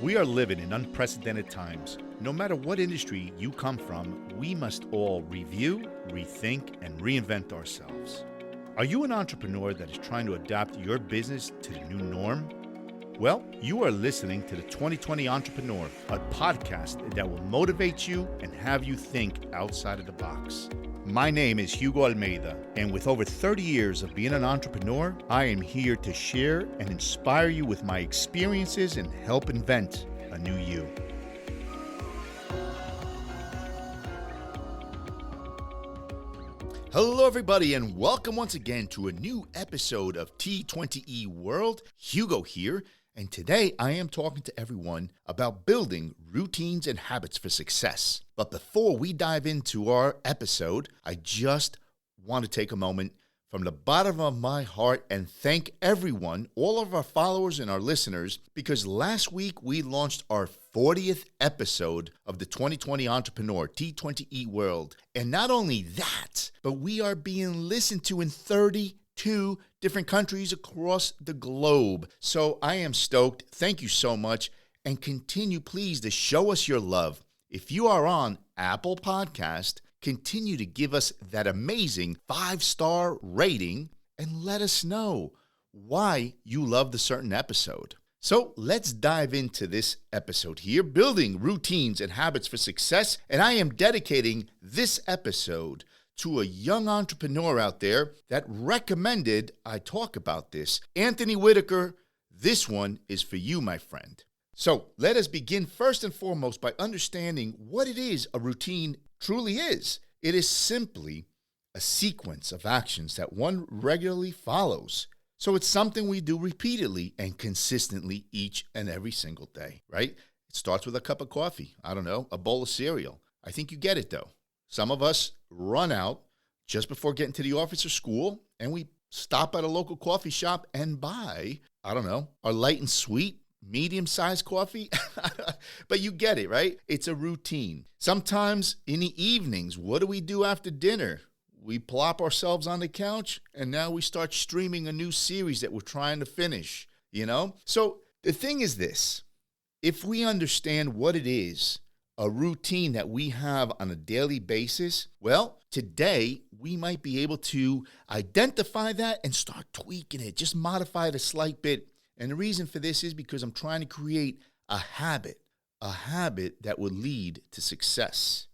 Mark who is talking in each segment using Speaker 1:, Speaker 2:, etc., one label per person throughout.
Speaker 1: We are living in unprecedented times. No matter what industry you come from, we must all review, rethink, and reinvent ourselves. Are you an entrepreneur that is trying to adapt your business to the new norm? Well, you are listening to the 2020 Entrepreneur, a podcast that will motivate you and have you think outside of the box. My name is Hugo Almeida, and with over 30 years of being an entrepreneur, I am here to share and inspire you with my experiences and help invent a new you. Hello, everybody, and welcome once again to a new episode of T20E World. Hugo here, and today I am talking to everyone about building routines and habits for success. But before we dive into our episode, I just want to take a moment from the bottom of my heart and thank everyone, all of our followers and our listeners, because last week we launched our 40th episode of the 2020 Entrepreneur, T20E World. And not only that, but we are being listened to in 32 different countries across the globe. So I am stoked. Thank you so much. And continue, please, to show us your love. If you are on Apple Podcast, continue to give us that amazing 5-star rating and let us know why you love the certain episode. So let's dive into this episode here, building routines and habits for success. And I am dedicating this episode to a young entrepreneur out there that recommended I talk about this. Anthony Whitaker, this one is for you, my friend. So let us begin first and foremost by understanding what it is a routine truly is. It is simply a sequence of actions that one regularly follows. So it's something we do repeatedly and consistently each and every single day, right? It starts with a cup of coffee. I don't know, a bowl of cereal. I think you get it though. Some of us run out just before getting to the office or school and we stop at a local coffee shop and buy, I don't know, our light and sweet medium-sized coffee. But you get it, right? It's a routine. Sometimes in the evenings, what do we do after dinner? We plop ourselves on the couch and now we start streaming a new series that we're trying to finish, you know? So the thing is this, if we understand what it is, a routine that we have on a daily basis, well, today we might be able to identify that and start tweaking it, just modify it a slight bit. And the reason for this is because I'm trying to create a habit that would lead to success.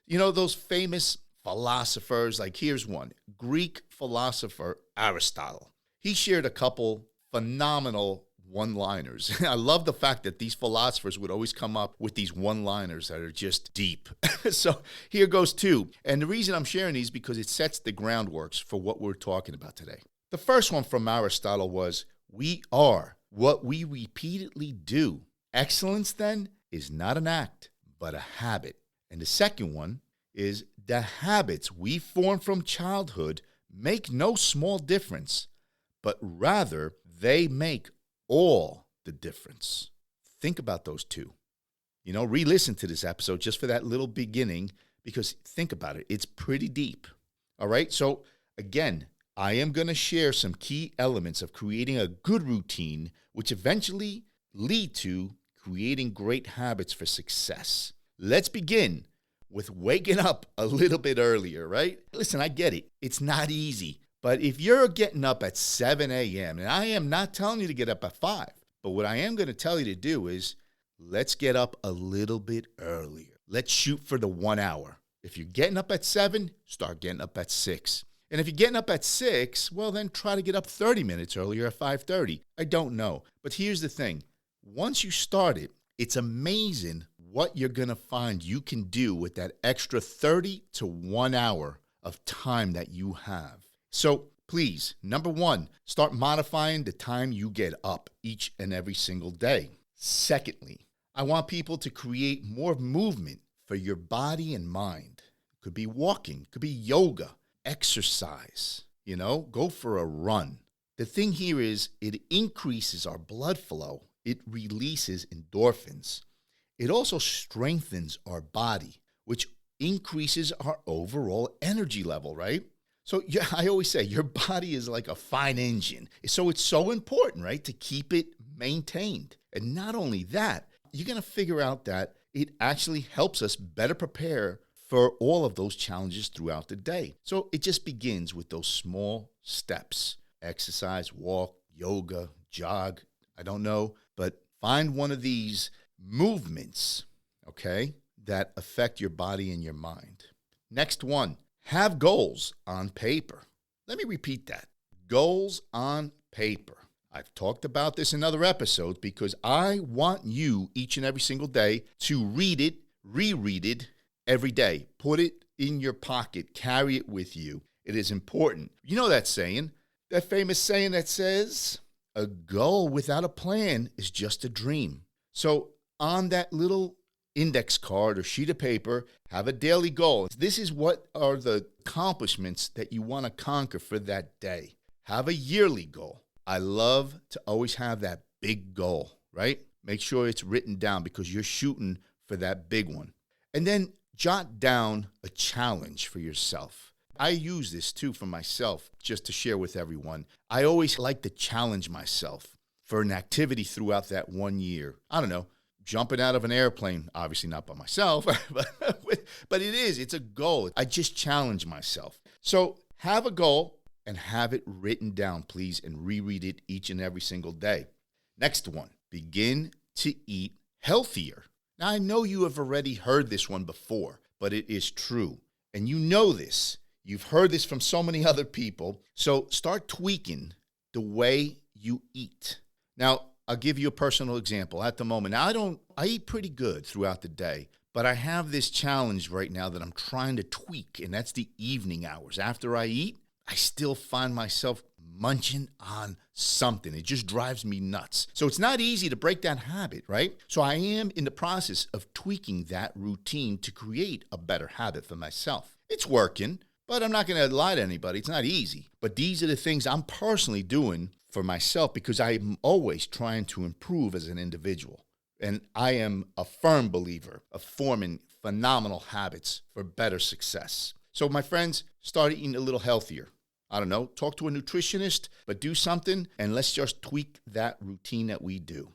Speaker 1: You know, those famous philosophers, like here's one, Greek philosopher Aristotle. He shared a couple phenomenal one-liners. I love the fact that these philosophers would always come up with these one-liners that are just deep. So here goes two. And the reason I'm sharing these is because it sets the groundworks for what we're talking about today. The first one from Aristotle was, we are what we repeatedly do. Excellence, then, is not an act, but a habit. And the second one is, the habits we form from childhood make no small difference, but rather they make all the difference. Think about those two. You know, re-listen to this episode just for that little beginning, because think about it. It's pretty deep. All right. So again, I am going to share some key elements of creating a good routine, which eventually lead to creating great habits for success. Let's begin with waking up a little bit earlier, right? Listen, I get it. It's not easy. But if you're getting up at 7 a.m., and I am not telling you to get up at 5, but what I am going to tell you to do is let's get up a little bit earlier. Let's shoot for the 1 hour. If you're getting up at 7, start getting up at 6. And if you're getting up at 6, well, then try to get up 30 minutes earlier at 5:30. I don't know. But here's the thing. Once you start it, it's amazing what you're going to find you can do with that extra 30 to 1 hour of time that you have. So please, number one, start modifying the time you get up each and every single day. Secondly, I want people to create more movement for your body and mind. It could be walking, it could be yoga. Exercise, you know, go for a run. The thing here is it increases our blood flow. It releases endorphins. It also strengthens our body, which increases our overall energy level, right? So yeah, I always say your body is like a fine engine. So it's so important, right, to keep it maintained. And not only that, you're going to figure out that it actually helps us better prepare for all of those challenges throughout the day. So it just begins with those small steps. Exercise, walk, yoga, jog, I don't know, but find one of these movements, okay, that affect your body and your mind. Next one, have goals on paper. Let me repeat that. Goals on paper. I've talked about this in other episodes because I want you each and every single day to read it, reread it every day. Put it in your pocket. Carry it with you. It is important. You know that saying, that famous saying that says, a goal without a plan is just a dream. So on that little index card or sheet of paper, have a daily goal. This is what are the accomplishments that you want to conquer for that day. Have a yearly goal. I love to always have that big goal, right? Make sure it's written down because you're shooting for that big one. And then jot down a challenge for yourself. I use this too for myself, just to share with everyone. I always like to challenge myself for an activity throughout that 1 year. I don't know, jumping out of an airplane, obviously not by myself, but it's a goal. I just challenge myself. So have a goal and have it written down, please, and reread it each and every single day. Next one, begin to eat healthier. Now, I know you have already heard this one before, but it is true. And you know this. You've heard this from so many other people. So start tweaking the way you eat. Now, I'll give you a personal example. At the moment, now I eat pretty good throughout the day, but I have this challenge right now that I'm trying to tweak, and that's the evening hours. After I eat, I still find myself munching on something. It just drives me nuts. So it's not easy to break that habit, right? So I am in the process of tweaking that routine to create a better habit for myself. It's working, but I'm not going to lie to anybody. It's not easy. But these are the things I'm personally doing for myself because I'm always trying to improve as an individual. And I am a firm believer of forming phenomenal habits for better success. So my friends, start eating a little healthier. I don't know, talk to a nutritionist, but do something and let's just tweak that routine that we do.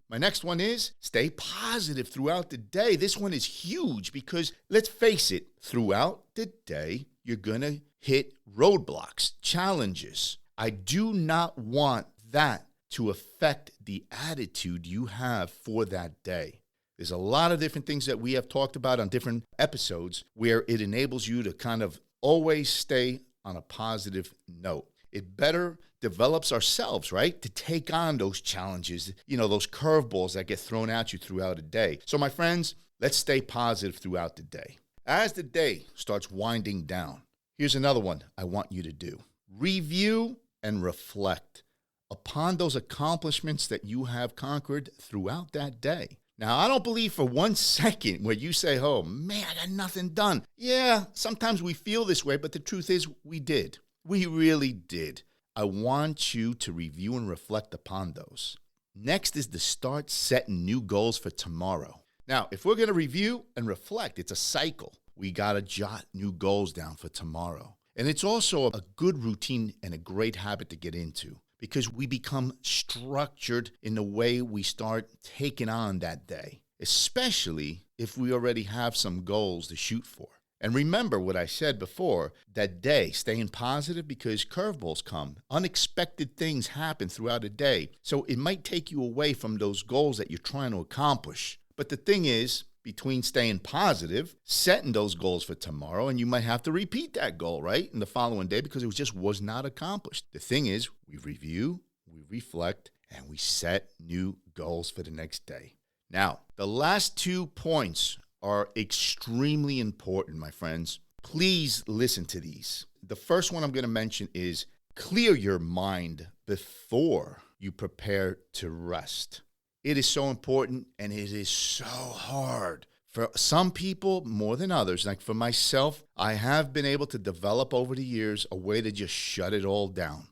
Speaker 1: My next one is stay positive throughout the day. This one is huge because let's face it, throughout the day, you're going to hit roadblocks, challenges. I do not want that to affect the attitude you have for that day. There's a lot of different things that we have talked about on different episodes where it enables you to kind of always stay on a positive note. It better develops ourselves, right? To take on those challenges, those curveballs that get thrown at you throughout a day. So my friends, let's stay positive throughout the day. As the day starts winding down, here's another one I want you to do. Review and reflect upon those accomplishments that you have conquered throughout that day. Now, I don't believe for 1 second where you say, oh, man, I got nothing done. Yeah, sometimes we feel this way, but the truth is we did. We really did. I want you to review and reflect upon those. Next is to start setting new goals for tomorrow. Now, if we're going to review and reflect, it's a cycle. We got to jot new goals down for tomorrow. And it's also a good routine and a great habit to get into, because we become structured in the way we start taking on that day, especially if we already have some goals to shoot for. And remember what I said before, that day, staying positive because curveballs come. Unexpected things happen throughout a day. So it might take you away from those goals that you're trying to accomplish. But the thing is, between staying positive, setting those goals for tomorrow, and you might have to repeat that goal, right, in the following day because it just was not accomplished. The thing is, we review, we reflect, and we set new goals for the next day. Now, the last 2 points are extremely important, my friends. Please listen to these. The first one I'm going to mention is clear your mind before you prepare to rest. It is so important, and it is so hard. For some people, more than others, like for myself, I have been able to develop over the years a way to just shut it all down.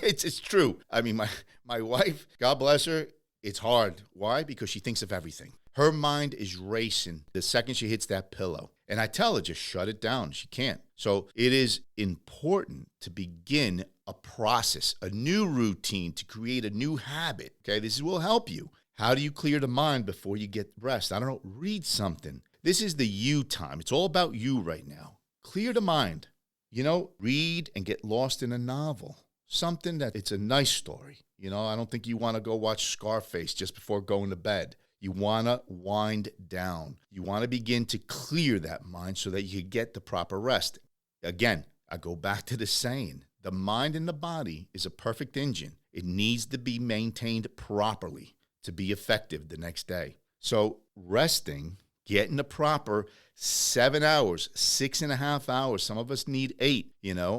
Speaker 1: It's true. I mean, my wife, God bless her, it's hard. Why? Because she thinks of everything. Her mind is racing the second she hits that pillow. And I tell her, just shut it down. She can't. So it is important to begin a process, a new routine to create a new habit. Okay, this will help you. How do you clear the mind before you get rest? I don't know, read something. This is the you time. It's all about you right now. Clear the mind. Read and get lost in a novel. Something that it's a nice story. I don't think you want to go watch Scarface just before going to bed. You want to wind down. You want to begin to clear that mind so that you get the proper rest. Again, I go back to the saying, the mind and the body is a perfect engine. It needs to be maintained properly to be effective the next day. So resting, getting the proper 7 hours, 6.5 hours. Some of us need 8,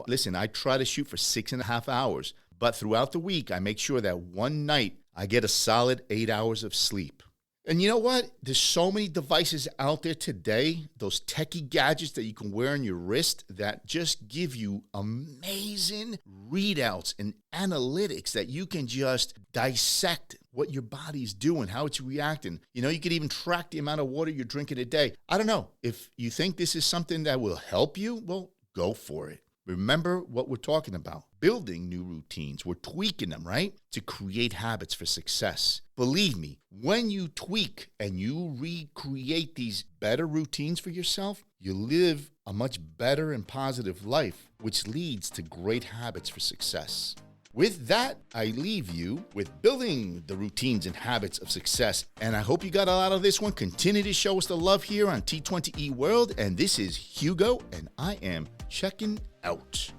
Speaker 1: Listen, I try to shoot for 6.5 hours, but throughout the week, I make sure that one night I get a solid 8 hours of sleep. And you know what? There's so many devices out there today, those techie gadgets that you can wear on your wrist that just give you amazing readouts and analytics that you can just dissect what your body's doing, how it's reacting. You could even track the amount of water you're drinking a day. I don't know. If you think this is something that will help you, well, go for it. Remember what we're talking about, building new routines. We're tweaking them, right, to create habits for success. Believe me, when you tweak and you recreate these better routines for yourself, you live a much better and positive life, which leads to great habits for success. With that, I leave you with building the routines and habits of success. And I hope you got a lot of this one. Continue to show us the love here on T20E World. And this is Hugo, and I am checking out.